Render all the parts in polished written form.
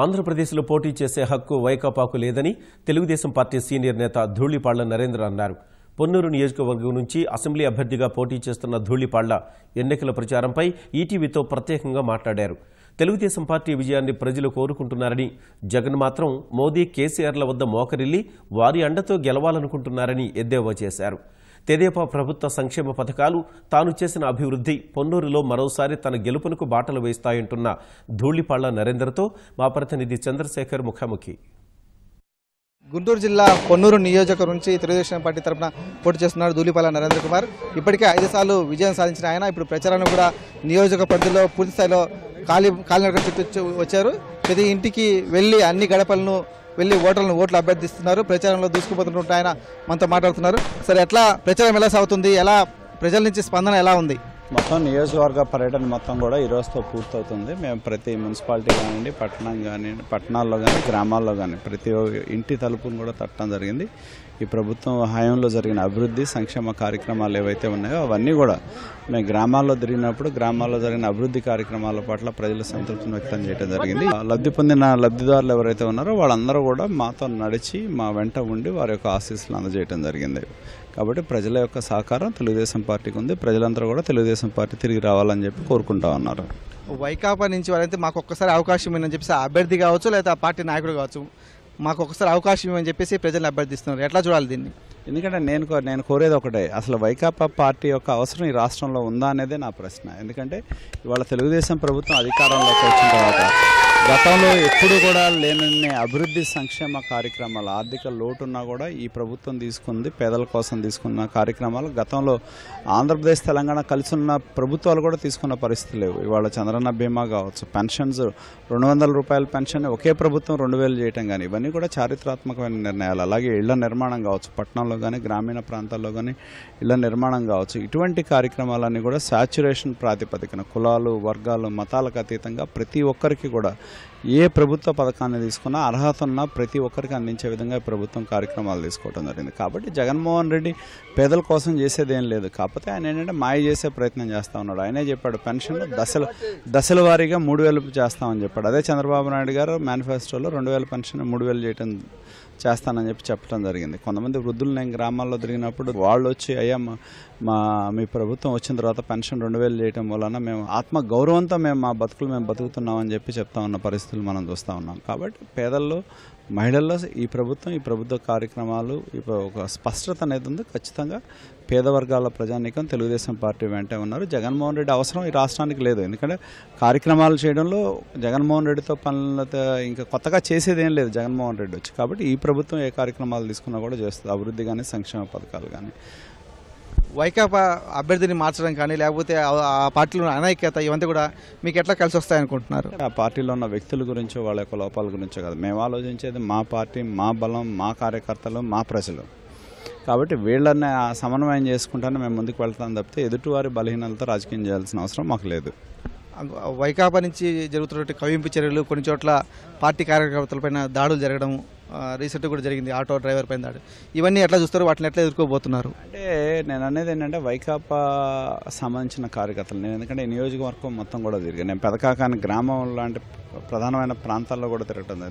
ఆంధ్రప్రదేశ్లో పోటీ చేసే హక్కు వైకాపాకు లేదని తెలుగుదేశం పార్టీ సీనియర్ నేత ధూళిపాళ్ల నరేంద్ర అన్నారు. పొన్నూరు నియోజకవర్గం నుంచి అసెంబ్లీ అభ్యర్థిగా పోటీ చేస్తున్న ధూళిపాళ్ల ఎన్నికల ప్రచారంపై ఈటీవీతో ప్రత్యేకంగా మాట్లాడారు. తెలుగుదేశం పార్టీ విజయాన్ని ప్రజలు కోరుకుంటున్నారని, జగన్ మాత్రం మోదీ కేసీఆర్ల వద్ద మోకరిల్లి వారి అండతో గెలవాలనుకుంటున్నారని ఎద్దేవా చేశారు. తెదేపా ప్రభుత్వ సంక్షేమ పథకాలు, తాను చేసిన అభివృద్ధి పొన్నూరులో మరోసారి తన గెలుపునకు బాటలు వేస్తాయంటున్న ధూళిపాళ్ల నరేంద్రతో మా ప్రతినిధి చంద్రశేఖర్ ముఖాముఖి. గుంటూరు జిల్లా పొన్నూరు నియోజకవర్గం నుంచి తెలుగుదేశం పార్టీ తరఫున పోటీ చేస్తున్నారు ధూళిపాళ్ల నరేంద్ర కుమార్. ఇప్పటికే 5 సార్లు విజయం సాధించిన ఆయన ఇప్పుడు ప్రచారాన్ని కూడా నియోజక పరిధిలో పూర్తి స్థాయిలో కాలినడక చుట్టూ వచ్చారు. ప్రతి ఇంటికి వెళ్లి అన్ని గడపలను వెళ్లి ఓట్లు అభ్యర్థిస్తున్నారు. ప్రచారంలో దూసుకుపోతుంటే ఆయన మనతో మాట్లాడుతున్నారు. సరే, ఎట్లా ప్రచారం ఎలా సాగుతుంది, ఎలా ప్రజల నుంచి స్పందన ఎలా ఉంది? మొత్తం నియోజకవర్గ పర్యటన మొత్తం కూడా ఈ రోజుతో పూర్తవుతుంది. మేము ప్రతి మున్సిపాలిటీ కానివ్వండి, పట్టణాల్లో కానీ, గ్రామాల్లో కానీ ప్రతి ఇంటి తలుపును కూడా తట్టడం జరిగింది. ఈ ప్రభుత్వం హయాంలో జరిగిన అభివృద్ధి సంక్షేమ కార్యక్రమాలు ఏవైతే ఉన్నాయో అవన్నీ కూడా మేము గ్రామాల్లో తిరిగినప్పుడు గ్రామాల్లో జరిగిన అభివృద్ధి కార్యక్రమాల పట్ల ప్రజల సంతృప్తిని వ్యక్తం చేయడం జరిగింది. లబ్ధి పొందిన లబ్ధిదారులు ఎవరైతే ఉన్నారో వాళ్ళందరూ కూడా మాతో నడిచి మా వెంట ఉండి వారి యొక్క ఆశీస్సులు అందజేయడం జరిగింది. కాబట్టి ప్రజల యొక్క సహకారం తెలుగుదేశం పార్టీకి ఉంది. ప్రజలందరూ కూడా తెలుగుదేశం పార్టీ తిరిగి రావాలని చెప్పి కోరుకుంటా ఉన్నారు. వైకాపా నుంచి వాళ్ళైతే మాకు ఒక్కసారి అవకాశం ఇవ్వని చెప్పేసి అభ్యర్థి కావచ్చు లేదా ఆ పార్టీ నాయకుడు కావచ్చు, మాకు ఒక్కసారి అవకాశం ఇవ్వని చెప్పేసి ప్రజలు అభ్యర్థిస్తున్నారు. ఎట్లా చూడాలి దీన్ని? ఎందుకంటే నేను కోరేది ఒకటే, అసలు వైకాపా పార్టీ యొక్క అవసరం ఈ రాష్ట్రంలో ఉందా అనేదే నా ప్రశ్న. ఎందుకంటే ఇవాళ తెలుగుదేశం ప్రభుత్వం అధికారంలోకి వచ్చిన తర్వాత గతంలో ఎప్పుడు కూడా లేనన్ని అభివృద్ధి సంక్షేమ కార్యక్రమాలు, ఆర్థిక లోటున్నా కూడా ఈ ప్రభుత్వం తీసుకుంది, పేదల కోసం తీసుకున్న కార్యక్రమాలు గతంలో ఆంధ్రప్రదేశ్ తెలంగాణ కలిసి ఉన్న ప్రభుత్వాలు కూడా తీసుకున్న పరిస్థితి లేవు. ఇవాళ చంద్రన్న బీమా కావచ్చు, పెన్షన్స్ 200 రూపాయల పెన్షన్ ఒకే ప్రభుత్వం 2000 చేయటం కానీ ఇవన్నీ కూడా చారిత్రాత్మకమైన నిర్ణయాలు. అలాగే ఇళ్ల నిర్మాణం కావచ్చు, పట్టణంలో కానీ గ్రామీణ ప్రాంతాల్లో కానీ ఇళ్ల నిర్మాణం కావచ్చు, ఇటువంటి కార్యక్రమాలన్నీ కూడా సాచ్యురేషన్ ప్రాతిపదికన కులాలు, వర్గాలు, మతాలకు అతీతంగా ప్రతి ఒక్కరికి కూడా ఏ ప్రభుత్వ పథకాన్ని తీసుకున్నా అర్హత ఉన్న ప్రతి ఒక్కరికి అందించే విధంగా ప్రభుత్వం కార్యక్రమాలు తీసుకోవడం జరిగింది. కాబట్టి జగన్మోహన్ రెడ్డి పేదల కోసం చేసేది ఏం లేదు. కాకపోతే ఆయన ఏంటంటే మాయ చేసే ప్రయత్నం చేస్తూ ఉన్నాడు. ఆయనే చెప్పాడు పెన్షన్లు దశల వారీగా 3000 చేస్తామని చెప్పాడు. అదే చంద్రబాబు నాయుడు గారు మేనిఫెస్టోలో 2000 పెన్షన్ 3000 చేయటం చేస్తానని చెప్పడం జరిగింది. కొంతమంది వృద్ధులు నేను గ్రామాల్లో తిరిగినప్పుడు వాళ్ళు వచ్చి అయ్యా మీ ప్రభుత్వం వచ్చిన తర్వాత పెన్షన్ 2000 చేయటం వలన మేము ఆత్మ గౌరవంతో మేము మా బతుకులు మేము బతుకుతున్నామని చెప్తా ఉన్న పరిస్థితులు మనం చూస్తూ ఉన్నాం. కాబట్టి పేదల్లో, మహిళల్లో ఈ ప్రభుత్వ కార్యక్రమాలు ఒక స్పష్టత అనేది ఉంది. ఖచ్చితంగా పేద వర్గాల ప్రజానీకం తెలుగుదేశం పార్టీ వెంటే ఉన్నారు. జగన్మోహన్ రెడ్డి అవసరం ఈ రాష్ట్రానికి లేదు. ఎందుకంటే కార్యక్రమాలు చేయడంలో జగన్మోహన్ రెడ్డితో పనులతో ఇంకా కొత్తగా చేసేది ఏం లేదు జగన్మోహన్ రెడ్డి వచ్చి. కాబట్టి ఈ ప్రభుత్వం ఏ కార్యక్రమాలు తీసుకున్నా కూడా చేస్తుంది, అభివృద్ధి కానీ సంక్షేమ పథకాలు కానీ. వైకాపా అభ్యర్థిని మార్చడం కానీ లేకపోతే ఆ పార్టీలో అనైక్యత ఇవంతా కూడా మీకు ఎట్లా కలిసి వస్తాయనుకుంటున్నారు? ఆ పార్టీలో ఉన్న వ్యక్తుల గురించో వాళ్ళ యొక్క లోపాల గురించో కాదు, మేము ఆలోచించేది మా పార్టీ, మా బలం, మా కార్యకర్తలు, మా ప్రజలు. కాబట్టి వీళ్ళని సమన్వయం చేసుకుంటానే మేము ముందుకు వెళ్తాం తప్పితే ఎదుటివారి బలహీనలతో రాజకీయం చేయాల్సిన అవసరం మాకు లేదు. వైకాపా నుంచి జరుగుతున్నటువంటి కవింపు చర్యలు, కొన్ని చోట్ల పార్టీ కార్యకర్తలపైన దాడులు జరగడం రీసెంట్ కూడా జరిగింది, ఆటో డ్రైవర్ పైన దాడి, ఇవన్నీ ఎట్లా చూస్తారు, వాటిని ఎట్లా ఎదుర్కోబోతున్నారు? అంటే నేను అనేది ఏంటంటే వైకాపా సంబంధించిన కార్యకర్తలు, నేను ఎందుకంటే ఈ నియోజకవర్గం మొత్తం కూడా తిరిగాను. నేను పెదకాకాని గ్రామం లాంటి ప్రధానమైన ప్రాంతాల్లో కూడా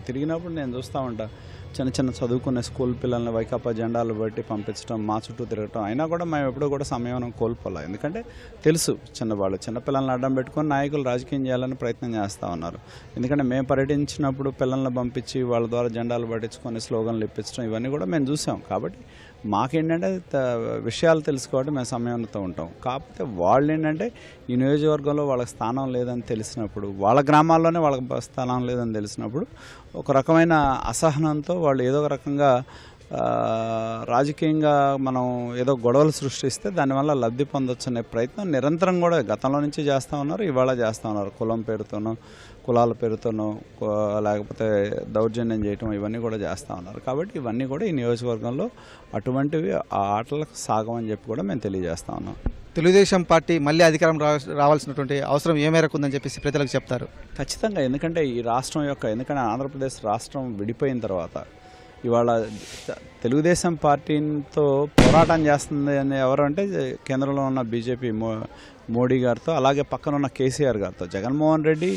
తిరిగినప్పుడు నేను చూస్తూ ఉంటా చిన్న చదువుకునే స్కూల్ పిల్లల్ని వైకాపా జెండాలు బట్టి పంపించడం, మా చుట్టూ తిరగటం. అయినా కూడా మేము ఎప్పుడూ కూడా సమయం కోల్పోలే. ఎందుకంటే తెలుసు చిన్నపిల్లల్ని అడ్డం పెట్టుకొని నాయకులు రాజకీయం చేయాలని ప్రయత్నం చేస్తూ ఉన్నారు. ఎందుకంటే మేము పర్యటించినప్పుడు పిల్లల్ని పంపించి వాళ్ళ ద్వారా జెండాలు పట్టించుకొని స్లోగన్లు ఇప్పించడం ఇవన్నీ కూడా మేము చూసాం. కాబట్టి మాకేంటంటే విషయాలు తెలుసుకోవడం మేము సమయంతో ఉంటాం. కాకపోతే వాళ్ళు ఏంటంటే ఈ నియోజకవర్గంలో వాళ్ళకి స్థానం లేదని తెలిసినప్పుడు, వాళ్ళ గ్రామాల్లోనే వాళ్ళకి స్థానం లేదని తెలిసినప్పుడు ఒక రకమైన అసహనంతో వాళ్ళు ఏదో ఒక రకంగా రాజకీయంగా మనం ఏదో గొడవలు సృష్టిస్తే దానివల్ల లబ్ధి పొందొచ్చు అనే ప్రయత్నం నిరంతరం కూడా గతంలో నుంచి చేస్తూ ఉన్నారు, ఇవాళ చేస్తూ ఉన్నారు. కులం పేరుతోనో, కులాల పేరుతోనో, లేకపోతే దౌర్జన్యం చేయటం ఇవన్నీ కూడా చేస్తూ ఉన్నారు. కాబట్టి ఇవన్నీ కూడా ఈ నియోజకవర్గంలో అటువంటివి ఆ ఆటలకు సాగమని చెప్పి కూడా మేము తెలియజేస్తా ఉన్నాం. తెలుగుదేశం పార్టీ మళ్ళీ అధికారం రావాల్సినటువంటి అవసరం ఏ మేరకు ఉందని చెప్పేసి ప్రజలకు చెప్తారు? ఖచ్చితంగా. ఎందుకంటే ఈ రాష్ట్రం ఎందుకంటే ఆంధ్రప్రదేశ్ రాష్ట్రం విడిపోయిన తర్వాత ఇవాళ తెలుగుదేశం పార్టీతో పోరాటం చేస్తుంది అని ఎవరు అంటే కేంద్రంలో ఉన్న బీజేపీ మోడీ గారితో, అలాగే పక్కన ఉన్న కేసీఆర్ గారితో. జగన్మోహన్ రెడ్డి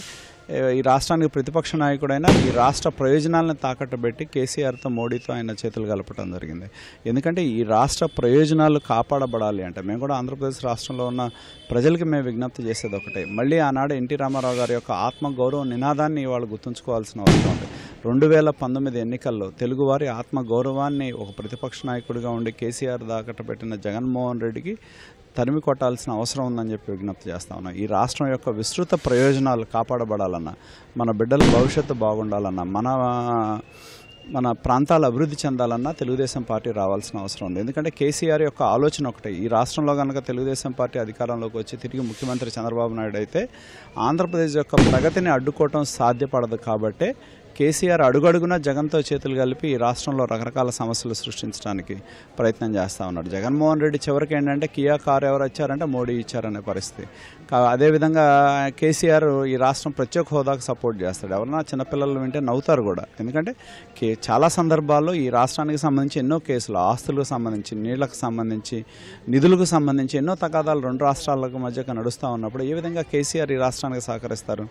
ఈ రాష్ట్రానికి ప్రతిపక్ష నాయకుడైనా ఈ రాష్ట్ర ప్రయోజనాలను తాకట్టు పెట్టి కేసీఆర్తో మోడీతో ఆయన చేతులు కలపడం జరిగింది. ఎందుకంటే ఈ రాష్ట్ర ప్రయోజనాలు కాపాడబడాలి అంటే మేము కూడా ఆంధ్రప్రదేశ్ రాష్ట్రంలో ఉన్న ప్రజలకి మేము విజ్ఞప్తి చేసేది ఒకటే, మళ్ళీ ఆనాడు ఎన్టీ రామారావు గారి యొక్క ఆత్మగౌరవ నినాదాన్ని ఇవాళ గుర్తుంచుకోవాల్సిన అవసరం ఉంది. 2019 ఎన్నికల్లో తెలుగువారి ఆత్మగౌరవాన్ని ఒక ప్రతిపక్ష నాయకుడిగా ఉండి కేసీఆర్ తాకట్టు పెట్టిన జగన్మోహన్ రెడ్డికి తరిమి కొట్టాల్సిన అవసరం ఉందని చెప్పి విజ్ఞప్తి చేస్తా ఉన్నాం. ఈ రాష్ట్రం యొక్క విస్తృత ప్రయోజనాలు కాపాడబడాలన్నా, మన బిడ్డల భవిష్యత్తు బాగుండాలన్నా, మన ప్రాంతాలు అభివృద్ధి చెందాలన్నా తెలుగుదేశం పార్టీ రావాల్సిన అవసరం ఉంది. ఎందుకంటే కేసీఆర్ యొక్క ఆలోచన ఒకటే, ఈ రాష్ట్రంలో కనుక తెలుగుదేశం పార్టీ అధికారంలోకి వచ్చి తిరిగి ముఖ్యమంత్రి చంద్రబాబు నాయుడు అయితే ఆంధ్రప్రదేశ్ యొక్క ప్రగతిని అడ్డుకోవటం సాధ్యపడదు. కాబట్టే కేసీఆర్ అడుగడుగున జగన్తో చేతులు కలిపి ఈ రాష్ట్రంలో రకరకాల సమస్యలు సృష్టించడానికి ప్రయత్నం చేస్తూ ఉన్నాడు. జగన్మోహన్ రెడ్డి చివరికి ఏంటంటే కియా కారు ఎవరు వచ్చారంటే మోడీ ఇచ్చారనే పరిస్థితి. అదేవిధంగా కేసీఆర్ ఈ రాష్ట్రం ప్రత్యేక హోదాకు సపోర్ట్ చేస్తాడు. ఎవరన్నా చిన్నపిల్లలు వింటే నవ్వుతారు కూడా. ఎందుకంటే చాలా సందర్భాల్లో ఈ రాష్ట్రానికి సంబంధించి ఎన్నో కేసులు, ఆస్తులకు సంబంధించి, నీళ్లకు సంబంధించి, నిధులకు సంబంధించి ఎన్నో తగాదాలు రెండు రాష్ట్రాలకు మధ్య నడుస్తూ ఉన్నప్పుడు ఏ విధంగా కేసీఆర్ ఈ రాష్ట్రానికి సహకరిస్తారు?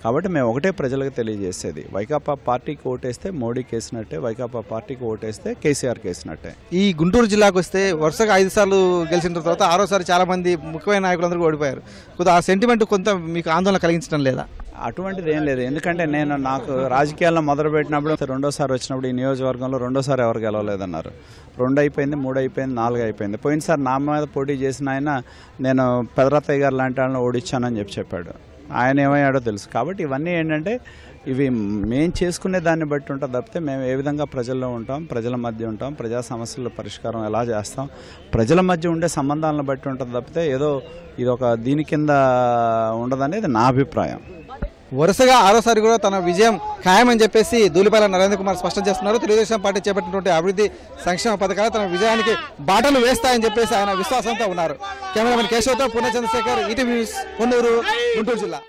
కాబట్టి మేము ఒకటే ప్రజలకు తెలియజేసేది, వైకాపా పార్టీకి ఓటేస్తే మోడీకి వేసినట్టే, వైకాపా పార్టీకి ఓటేస్తే కేసీఆర్కి వేసినట్టే. ఈ గుంటూరు జిల్లాకు వస్తే వరుసగా 5 సార్లు గెలిచిన తర్వాత 6వసారి చాలా మంది ముఖ్యమైన నాయకులందరూ ఓడిపోయారు. కొద్దిగా ఆ సెంటిమెంట్ కొంత మీకు ఆందోళన కలిగించడం లేదా? అటువంటిది ఏం లేదు. ఎందుకంటే నాకు రాజకీయాల్లో మొదలుపెట్టినప్పుడు 2వ సారి వచ్చినప్పుడు ఈ నియోజకవర్గంలో 2వ సారి ఎవరు గెలవలేదన్నారు. 2 అయిపోయింది, 3 అయిపోయింది, 4 అయిపోయింది. పోయినసారి నా మీద పోటీ చేసిన ఆయన నేను పెదరత్తయ్య గారు లాంటి వాళ్ళని ఓడించానని చెప్పాడు. ఆయన ఏమయ్యాడో తెలుసు. కాబట్టి ఇవన్నీ ఏంటంటే ఇవి మేము చేసుకునే దాన్ని బట్టి ఉంటుంది తప్పితే మేము ఏ విధంగా ప్రజల్లో ఉంటాం, ప్రజల మధ్య ఉంటాం, ప్రజా సమస్యల పరిష్కారం ఎలా చేస్తాం, ప్రజల మధ్య ఉండే సంబంధాలను బట్టి ఉంటుంది తప్పితే ఏదో ఇది ఒక దీని కింద ఉండదనేది నా అభిప్రాయం. వరుసగా 6వసారి కూడా తన విజయం ఖాయమని చెప్పేసి ధూళిపాల నరేంద్ర కుమార్ స్పష్టం చేస్తున్నారు. తెలుగుదేశం పార్టీ చేపట్టినటువంటి అభివృద్ధి సంక్షేమ పథకాలు తన విజయానికి బాటలు వేస్తాయని చెప్పేసి ఆయన విశ్వాసంతో ఉన్నారు. కెమెరామెన్ కేశవ్తో పూర్ణ చంద్రశేఖర్, ఈటీవీ న్యూస్, పొన్నూరు, గుంటూరు జిల్లా.